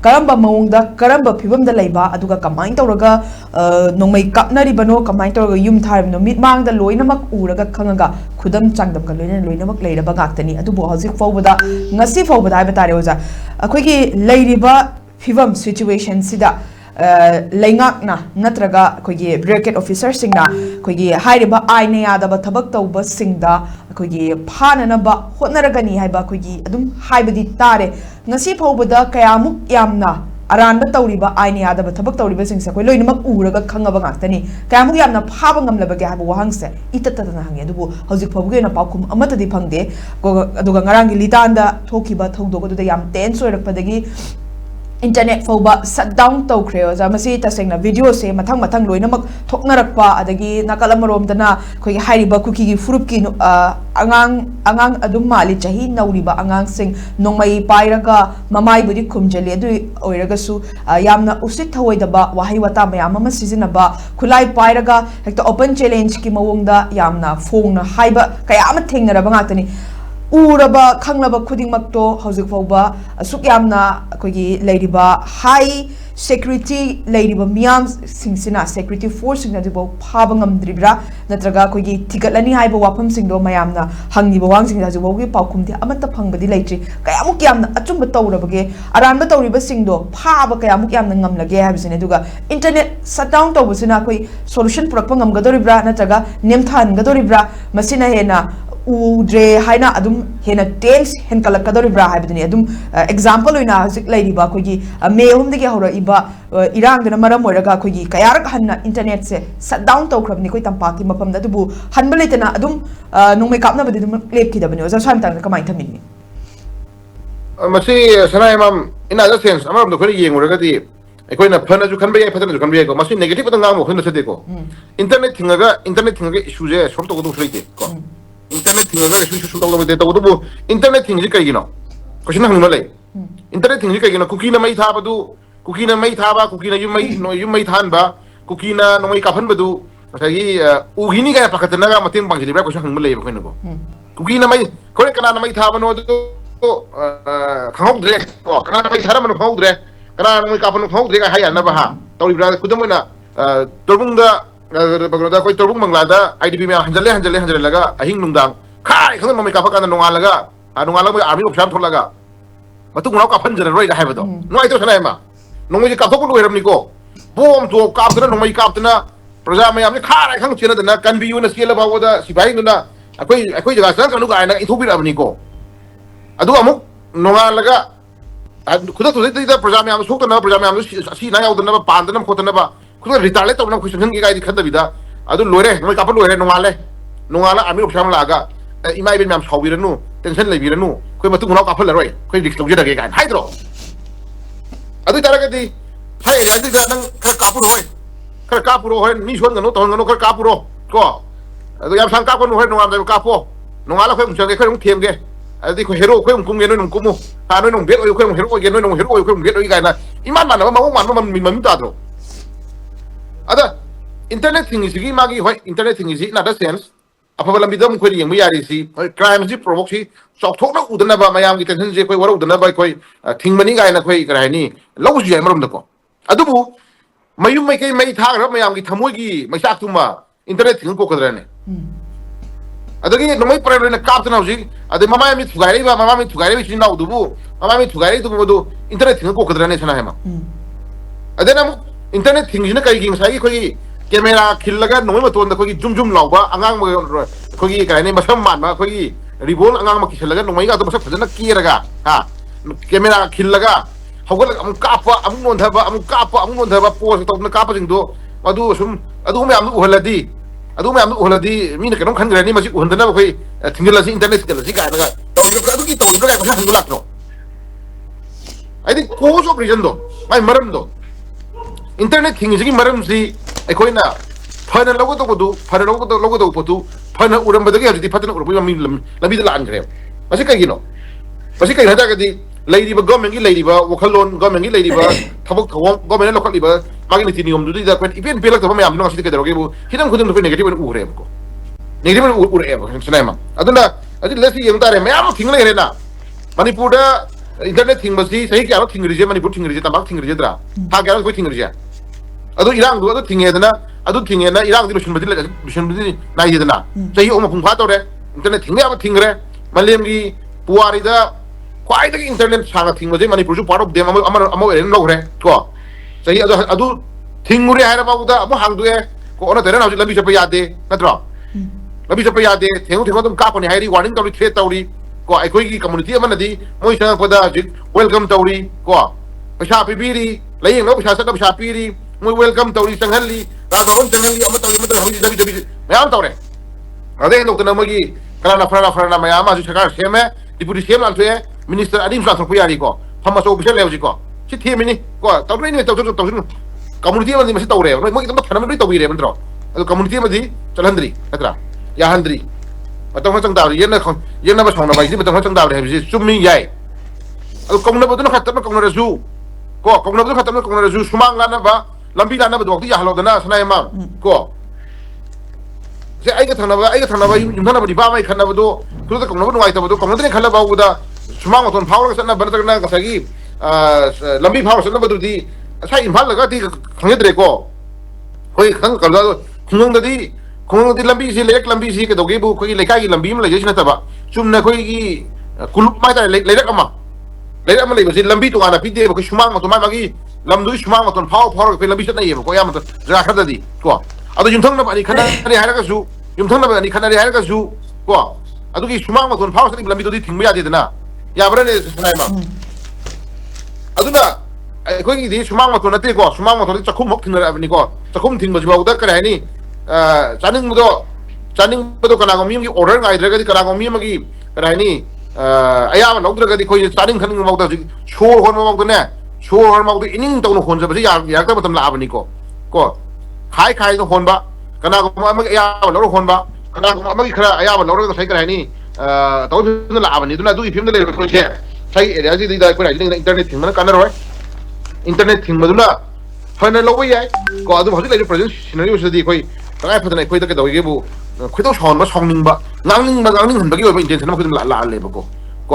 Karamba maungda karamba phibam da laiba aduga kamain tawraga nongmai kapnari bano kamain tawraga yum tharibno mit mangda loinamak uraga khangaga khudam changdam ka loinamak leiraba gaktani adubu hauzik fawbada ngasi fawbada haiba tare oja akhoi leiriba phibam situation sida leingakna natraga akhoi bracket officer singna akhoi hairiba aina yadaba thabak tawba singda akhoi phananaba hotnaragani haiba akhoi adum haibadi tare ngasi fawbada kayamuk yamna aranba tawriba aina yadaba thabak tawriba singse akhoi loinamak uraga khangaba ngaktani kayamuk yamna phaba ngamlabage haiba wahangse itatata hange adubu hauzik fawbuge na paukum amatadi phangde aduga ngarangi litanda thokiba thongdok aduda yam tense oirakpadagi internet fawba shutdown tawkhre oja masi tasengna video se mathang mathang loinamak thoknarakpa adagi nakalamromdana khoi hairiba kuki gi furup ki angang adum mali chahi nauriba angang sing nongmai pairaga mamai budi khumjali adu oiraga su yamna usit thawoidaba wahi wata mayam ama sizinaba khulai pairaga hekta open challenge ki mawongda yamna phongna haiba kaya ama thengnaraba ngakani uraba khanglaba khudingmakto hauzik fawba asuk yamna akogi leiriba high security leiriba miyam singsina security force singna dibo phaba ngamdribra natraga akogi tigatlani haiba wafam singdo mayamna hangniba wang singda jibogi paukumti amata phangbadi leitri kayamuk yamna achumba tawrabage aranba tawriba singdo phaba kayamuk yamna ngamlage habisine duga internet shutdown tawbusina akoi solution purakpa ngamgadoribra natraga nemthan gadoribra masina hena udre haina adum hena tense hen kalakadoribra haibadini adum example oina hauzik leiriba akogi me humdigi hora iba irangdana maram oiraga akogi kayarak hanna internet se shutdown tawkhrabni koi tampaki mapamda adubu hanba leitana adum nongmai kapnabadi dum lepkidabani oja swam tang kamai thaminni masi sanai mam in other sense amam do khori yenguragadi akoina phana ju khanba yai phatana ju khanba yai ko masi negative ta ngam khona sade ko internet thingaga issue je solve to go threite ko internet thingaga issue solve to go de to internet thing ji kaigino question hangna lai internet thing ji kaigino cookie na mai tha badu cookie na mai tha ba cookie na yum mai than ba cookie na no mai kaphan badu masagi ugini ga pakatna ga matin bangji ba question hangma lai ba koina ko cookie na mai kore kana na mai tha ba no do khangok dre ko kana na mai thara man khangok dre kana mai kaphan khangok dre ga haya na ba ha tawri bra kudamna torbungda bagroda koi torbung manglada idp me hanjale laga ahing nungdang khai khang mamai ka phakana nongalaga nongalaga army option tholaga matu ngau ka phanjara roi da haibado noi to sanai ma nongoi ka thokulu heramni ko bom to ka aptana nongoi ka aptana praja me amni khai khang chena dana kan biu na skela bawoda sibai nuna akoi jaga sang kanu ga na ithubi ramni ko adu amuk nongalaga khuda to dei da praja me am sokna praja me am si na yaudana ba pandana khotana ba kuda retale to na question ngi ga di khanda bida adu lore noi ka pa lore nongala ami option laga imai ben mam sawiranu tension lebiranu koi matu ngau ka phal roi koi dik tawje dage gan haidro adu taragadi sai ya di nang ka puro hoi mi shon ngano to ngano ka puro ko adu yam sang ka ko hoi nongala ka po nongala koi mchang koi ng thiam ge adi ko hero koi kum ge noi nong kumu ta noi nong bet oi koi ng hero ge noi nong hero oi koi ng bet oi ga na iman man ma min ta dro ada internet thing is gi magi hoi internet thing is in other sense afabala midam khoi yeng yari si crime ji provoke si sok thok na udana ba mayam gi tension je khoi wara udana ba khoi thing mani ga na khoi kra ni lo ju yai marom da ko adubu mayum mai kai mai thag ra mayam gi thamoi gi mai sak tuma internet thing ko kadra ne adagi no mai pra na kap na ji ade mama mi thugai ba sin na udubu mama mi thugai tu bodu internet thing ko kadra ne sana hema ade na internet thing jina kai gi sai khoi camera khillaga noi ma ton da khoi zum lawba angang khoi kai ne masam man ma khoi ribon angang ma khillaga noi ga to masak phajana kiraga ha camera khillaga hawgal am kapa am non thaba post to na kapa jing do adu sum adu me am uhaladi mi na kanom khan grani ma ji uhandana khoi thingla si internet ka si ga na adu ki to ga ma hangula no I think cause of reason do mai maram do internet thing is maram si aikoina phana logo to potu phana uram badagi hadi phana uram mi labi da lan gre masi kai gino masi kai hada gadi lady ba government gi lady ba wakhalon government gi lady ba thabak thawam government lokal li ba magi ni tiniyom du da kwen event pelak to ma am no si ka daroge bu hidam khudum ko negative ure ko negative ure ko sanai ma aduna adi lesi yeng tare me am thing le na manipur da internet thing basi sahi kya thing rije manipur thing rije tabak thing rije dra ha kya koi thing rije adu irang du adu thing edana adu thing ena irang di mission badi nai edana sahi oma phung pha tore internet thing ya thing re malem gi puari da kwai da internet sanga thing basi manipur ju part of them amo eren lo re ko sahi adu thing ure ha ra ba da amo hang du e ko ona tere na lambi chapa yade natra lambi chapa yade theng dum ka ko ni hairi warning tawri threat tawri ko ai koi gi community amana di moi sang pada welcome tawri ko pasha pibiri lai no pasha sa pasha piri moi welcome tawri sanghalli ra ba hon sanghalli amma tawri dabi mayam tawre ade no tana magi kala na mayama ju chakar seme deputy cm al thwe minister adim sa thok yari ko phama so official level ji ko chi themini ko tawri ni tawri community amadi masi tawre moi dum thana mai tawire mandro adu community amadi chalandri atra ya handri matang matang daw yen na ba song na ba ji matang matang daw he ji summi yai adu kong na ba dun khatam kong na rasu ko kong na ba khatam kong na rasu sumang na ba lambi na ba dok ti ya halo dana sanai ma ko se ai ga thana ba yum thana ba di ba mai khana ba do tu da kong na ba ngai ta ba do kong na ne khala ba u da sumang ma ton phawra sa na ba ta na ka sa gi lambi phawra sa na ba du di sai imphal la ga ti khang dre ko koi khang ka da khung da di lambi si lek lambi si ke doge bu koi lekai gi lambi ma le jina ta ba chumna koi gi kulup mai ta le rak ama le ba si lambi to ana pide ko shumang ma to mai ma gi lamdu shumang ma ton phaw ke lambi sa na ye ko ya ma ra kha da di ko adu yum thang na ba ni khana ni ha ra ka su yum thang na ba ni khana ri ha ra ka su ko adu gi shumang ma ton phaw sa ni lambi to di thing ma ya de na ya bra ne sanai ma adu na koi gi di shumang ma to na te ko shumang ma to chakhum mok thing ra ba ni ko chakhum thing ba ji ba da ka ra ni chaning bodo kana go mi order ngai draga di kana go mi magi raini aya ma nokdra ga di khoi chaning khaning ma da chor hon ma ne chor hon ma da ining taw no hon ja ba ya ta matam la abani ko khai no hon ba kana go ma aya ma lo hon ba kana go ma gi khara aya ma lo ga sai ka raini taw no la abani duna du i phim da le ko che sai area ji da ko raini internet thing ma kana roi internet thing ma duna fana lo bai ko adu hojik le present scenario se di khoi kai phadana khoi ta ke doi ge bu khoi to chon ba songning ba ngangning han ba gi ba intention ma khoi la le ba ko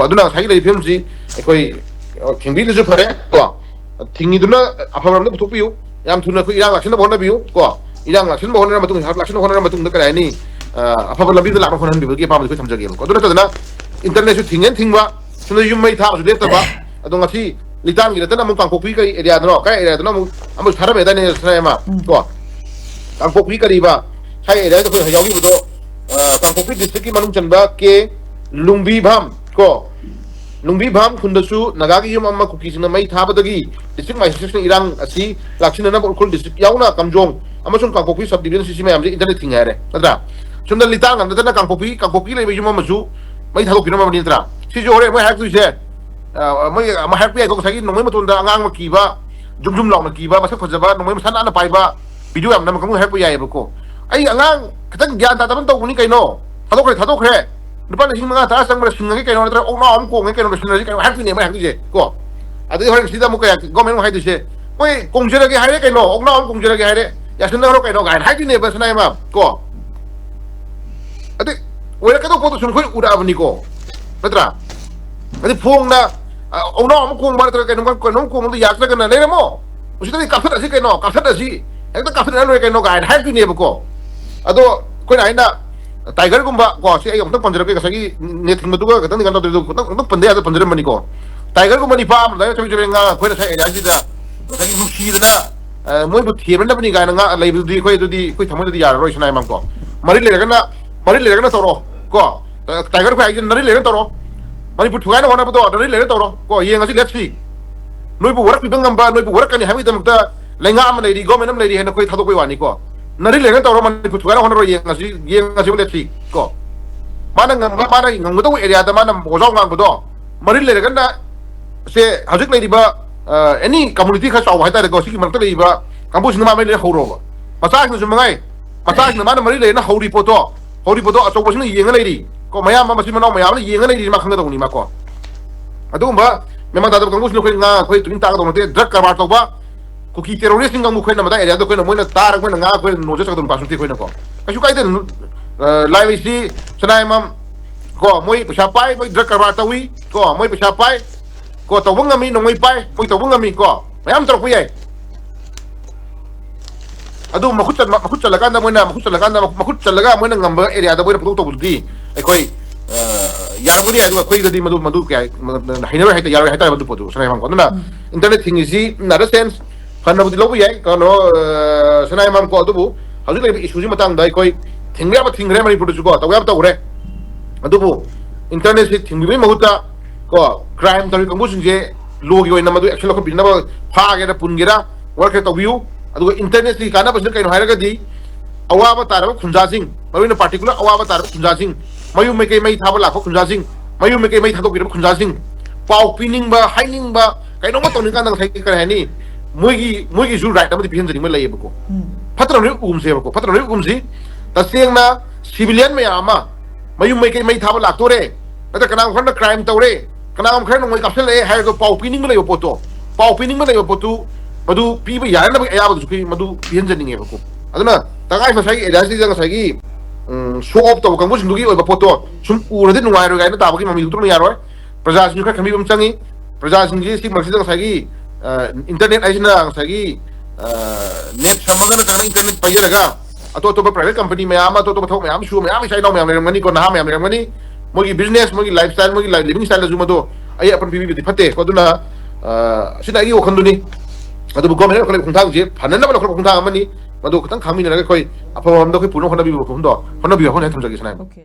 aduna sai le film ji khoi thingbi le ju phare ko thingi duna apharam le thupiu yam thuna khoi irang lakshin bon na biu ko irang lakshin bon na matung har lakshin bon na matung da kai ni apha lambi da la khon han bi ge pa ma khoi thamja ge ko aduna tadana internet su thingen thingba sunu yum mai tha su le ta ba adunga thi litan gi da na mu kang pokpi kai area no kai area no mu amu thara be da ne sanai ma ko kang pokpi kari ba sai area da khoi yawi bu do kang pokpi district ki manung chanba ke lungbi bham ko lungbi bham khundasu naga gi yum amma kuki sina mai tha ba da gi district mai section irang asi lakshina na khul district yauna kamjong amasung kang pokpi sub division sisi mai am internet thing are nadra sunda litan ngam da na kang pokpi le bi yum amma su mai tha ko pina ma ni tra si jo re mai hak tu se mai ma happy ai ko sai no mai matun da angang ma ki ba jum law na ki ba masak phajaba no mai san ana pai ba video am na ma kamu happy ai ba ko ai angang katang gyan ta taban to ni kai no thadok kre nupa le hinga ta sang ba singa kai no tra o na am ko ngai kai no singa kai happy ne mai happy je ko adu horin sida mu kai go men hai du se oi kong jera ge hai kai no o na am kong jera ge hai re ya sinna ro kai no ga hai ni ba sanai ma ko adu oi ka to ko to sun khoi ura ba ni ko natra adu phong na ông nó ông cuồng bao nhiêu cái nó cuồng nó giặc cái này lấy mo, usi tadi cà phê cái nó cái cà phê nó cái nó cái hai cái này bako, ado kau nak ina tiger kumba, ko si ayam tu panjang cái cái net hingga tu cái tadi kan tu pandai atau panjang mana ko, tiger kumba ni paham, dah cakap cakap ngah, kau nak saya ada sih dah, lagi musi dah, mau buat thiam mana pun ni kan ngah, lagi tu di kau thamu tu di yar, rois naik mangko, mari lekan na toro, ko tiger kau aja nari lekan toro. Mani put thuai na hona buto adari le to ro ko yeng asi let's see noi bu warak pibang ngamba noi bu warak kan hami tam ta lenga am le di government am le di hen koi thado koi wani ko nari le to ro mani put thuai na hona ro yeng asi let's see ko mana ngam to area ta mana bo jong ngam buto mari le kan da se hajik le di ba any community kha chaw hai ta ko si ki mar ta le ba kampus na ma me le ho ro ba masak na jumangai masak na mana mari le na ho ri poto a chaw bo si yeng le di ko mayam ma masih menau mayam ni yenga ni ma khanga dong ni ma ko adu ba memang dadap kang musno khoi nga khoi tuin ta dong te drug ka ba to ba ko ki terrorist ngam mu khoi na ma da area do khoi na moi na tar khoi na nga khoi no je cha dong pa su ti khoi na ko ka su kai den live si sanai mam ko moi pa pai moi drug ka ba ta wi ko moi pa pai ko tawang ngami nongoi pai moi tawang ngami ko mayam tor puyai adu makut chalaga na moina makut chalaga moina ngamba area da boina putu to budi koi yaranguni adu koi dadi madu kai hainara haita yara haita madu putu sanai mam ko na internet thing is in that sense fanna budi lobu yai ko no sanai mam ko adu bu haju le issue ji matang dai koi thingre ba thingre mari putu ko tawya ta ure adu bu internet si thingbi mahuta ko crime tari ko musin je logi oi namadu action ko binna ba pha ge da pungira work to view adu internet si kana basin kai no haira ga di awa ba tar ba khunja sing mayu na particular awa ba tar ba khunja sing mayu me kai mai thaba la ko khunja sing mayu me kai mai thado gi khunja sing pau pining ba haining ba kai no ma to ni kan dang sai kai hani muigi ju right amadi pihen jani ma lai ba ko patra ne se ba ko patra ne si ta siang na civilian me ama mayu me kai mai thaba la to re ta kana khon na crime to re kana am khon ngoi kapsel e hai ko pau pining ma lai ba to pau pining ma lai ba to madu piba ya na ba ya ba su madu pihen jani nge ba ko aduna tagai fa sai eda si jang sai gi show off to kan busin dugi oi ba photo sum ura de nuai ro ga na ta ba ki mami tu ya ro praja sin ka khami bam changi praja sin gi si marsi jang sai gi internet ai na sai gi net samaga na kana internet pa ya ga ato to private company me ama to thok me am shu me am sai no me am ngani ko na me am ngani mogi business mogi lifestyle mogi living style zu ma do ai apan bibi di phate ko duna sina gi o khanduni adu bu gomene ko le khungthang je phanan na ba ko khungthang amani madu khutang khami na ga koi apam am do koi puno khona bi bo phum do khona bi ho na tham jagi sanai Okay.